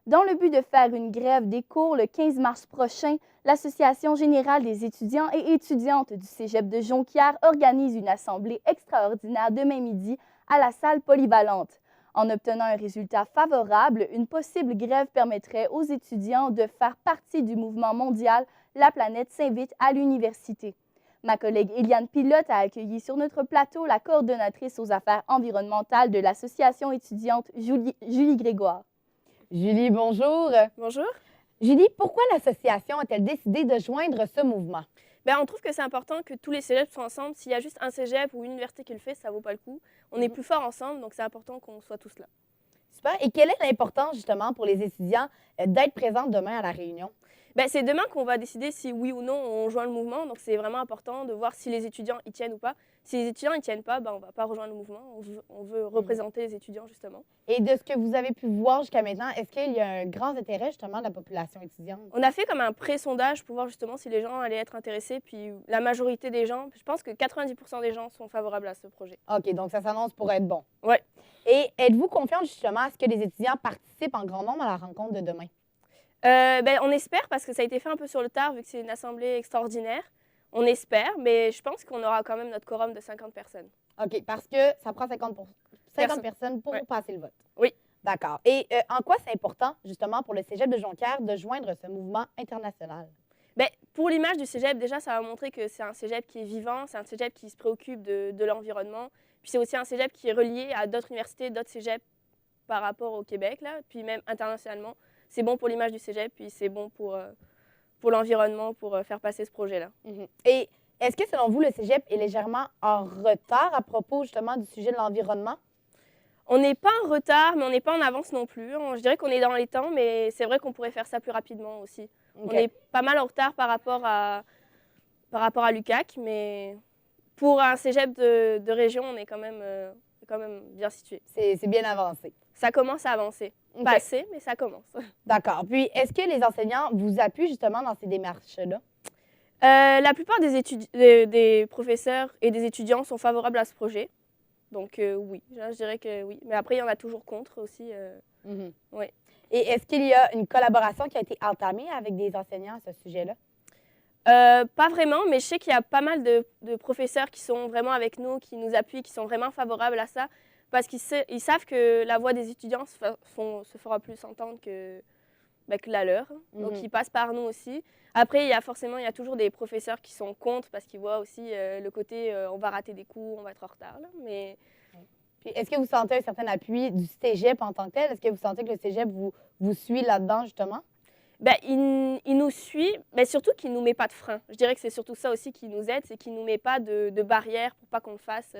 Dans le but de faire une grève des cours le 15 mars prochain, l'Association générale des étudiants et étudiantes du Cégep de Jonquière organise une assemblée extraordinaire demain midi à la salle polyvalente. En obtenant un résultat favorable, une possible grève permettrait aux étudiants de faire partie du mouvement mondial La planète s'invite à l'université. Ma collègue Eliane Pilote a accueilli sur notre plateau la coordonnatrice aux affaires environnementales de l'association étudiante Julie Grégoire. Julie, bonjour. Bonjour. Julie, pourquoi l'association a-t-elle décidé de joindre ce mouvement? On trouve que c'est important que tous les cégeps soient ensemble. S'il y a juste un cégep ou une université qui le fait, ça ne vaut pas le coup. On est plus fort ensemble, donc c'est important qu'on soit tous là. Super. Et quelle est l'importance, justement, pour les étudiants d'être présents demain à la réunion? C'est demain qu'on va décider si oui ou non on joint le mouvement. Donc c'est vraiment important de voir si les étudiants y tiennent ou pas. Si les étudiants y tiennent pas, on ne va pas rejoindre le mouvement. On veut représenter les étudiants, justement. Et de ce que vous avez pu voir jusqu'à maintenant, est-ce qu'il y a un grand intérêt, justement, de la population étudiante? On a fait comme un pré-sondage pour voir justement si les gens allaient être intéressés. Puis la majorité des gens, je pense que 90% des gens sont favorables à ce projet. OK, donc ça s'annonce pour être bon. Oui. Et êtes-vous confiante, justement, à ce que les étudiants participent en grand nombre à la rencontre de demain? On espère, parce que ça a été fait un peu sur le tard, vu que c'est une assemblée extraordinaire. On espère, mais je pense qu'on aura quand même notre quorum de 50 personnes. OK, parce que ça prend 50 personnes pour passer le vote. Oui. D'accord. Et en quoi c'est important, justement, pour le Cégep de Jonquière de joindre ce mouvement international? Pour l'image du cégep, déjà, ça va montrer que c'est un cégep qui est vivant, c'est un cégep qui se préoccupe de l'environnement. Puis c'est aussi un cégep qui est relié à d'autres universités, d'autres cégeps par rapport au Québec, là, puis même internationalement. C'est bon pour l'image du cégep, puis c'est bon pour l'environnement, pour faire passer ce projet-là. Et est-ce que, selon vous, le Cégep est légèrement en retard à propos, justement, du sujet de l'environnement? On n'est pas en retard, mais on n'est pas en avance non plus. Je dirais qu'on est dans les temps, mais c'est vrai qu'on pourrait faire ça plus rapidement aussi. OK. On est pas mal en retard par rapport à l'UQAC, mais pour un cégep de région, on est quand même bien situé. C'est bien avancé. Ça commence à avancer. OK. Pas assez, mais ça commence. D'accord. Puis, est-ce que les enseignants vous appuient, justement, dans ces démarches-là? La plupart des professeurs et des étudiants sont favorables à ce projet. Donc oui, je dirais que oui. Mais après, il y en a toujours contre aussi. Oui. Et est-ce qu'il y a une collaboration qui a été entamée avec des enseignants à ce sujet-là? Pas vraiment, mais je sais qu'il y a pas mal de professeurs qui sont vraiment avec nous, qui nous appuient, qui sont vraiment favorables à ça, parce qu'ils savent que la voix des étudiants se fera plus entendre que la leur. Donc, ils passent par nous aussi. Après, il y a toujours des professeurs qui sont contre, parce qu'ils voient aussi le côté on va rater des cours, on va être en retard. Là. Mais Puis, est-ce que vous sentez un certain appui du Cégep en tant que tel? Est-ce que vous sentez que le Cégep vous suit là-dedans, justement? il nous suit, mais surtout qu'il ne nous met pas de frein. Je dirais que c'est surtout ça aussi qui nous aide, c'est qu'il ne nous met pas de barrière pour pas qu'on le fasse.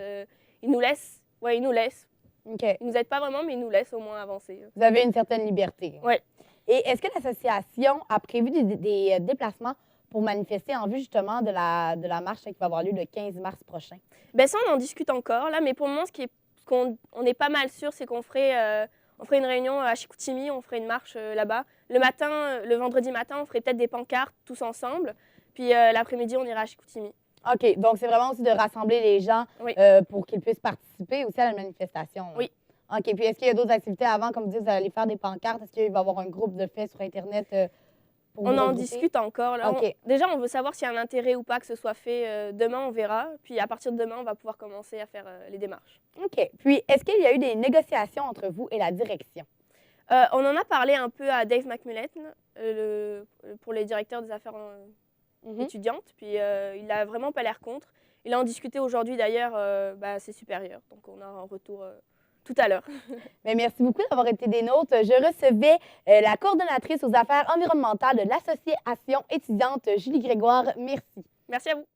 Il nous laisse. Oui, il nous laisse. OK. Il nous aide pas vraiment, mais il nous laisse au moins avancer. Vous avez une certaine liberté. Oui. Et est-ce que l'association a prévu des déplacements pour manifester en vue, justement, de la marche qui va avoir lieu le 15 mars prochain? Ça, on en discute encore, là, mais pour le moment, ce qu'on est pas mal sûr, c'est qu'on ferait une réunion à Chicoutimi, on ferait une marche là-bas. Le matin, le vendredi matin, on ferait peut-être des pancartes tous ensemble. Puis l'après-midi, on ira à Chicoutimi. OK. Donc, c'est vraiment aussi de rassembler les gens Oui. pour qu'ils puissent participer aussi à la manifestation. Là. Oui. OK. Puis, est-ce qu'il y a d'autres activités avant, comme vous dites, vous allez faire des pancartes? Est-ce qu'il va y avoir un groupe de fait sur Internet pour On vous en regrouper? discute encore. Là. OK. Déjà, on veut savoir s'il y a un intérêt ou pas que ce soit fait. Demain, on verra. Puis à partir de demain, on va pouvoir commencer à faire les démarches. OK. Puis, est-ce qu'il y a eu des négociations entre vous et la direction? On en a parlé un peu à Dave McMillan, pour les directeurs des affaires étudiantes. Puis il n'a vraiment pas l'air contre. Il a en discuté aujourd'hui d'ailleurs à ses supérieurs. Donc on a un retour tout à l'heure. Bien, merci beaucoup d'avoir été des nôtres. Je recevais la coordonnatrice aux affaires environnementales de l'Association étudiante Julie Grégoire. Merci. Merci à vous.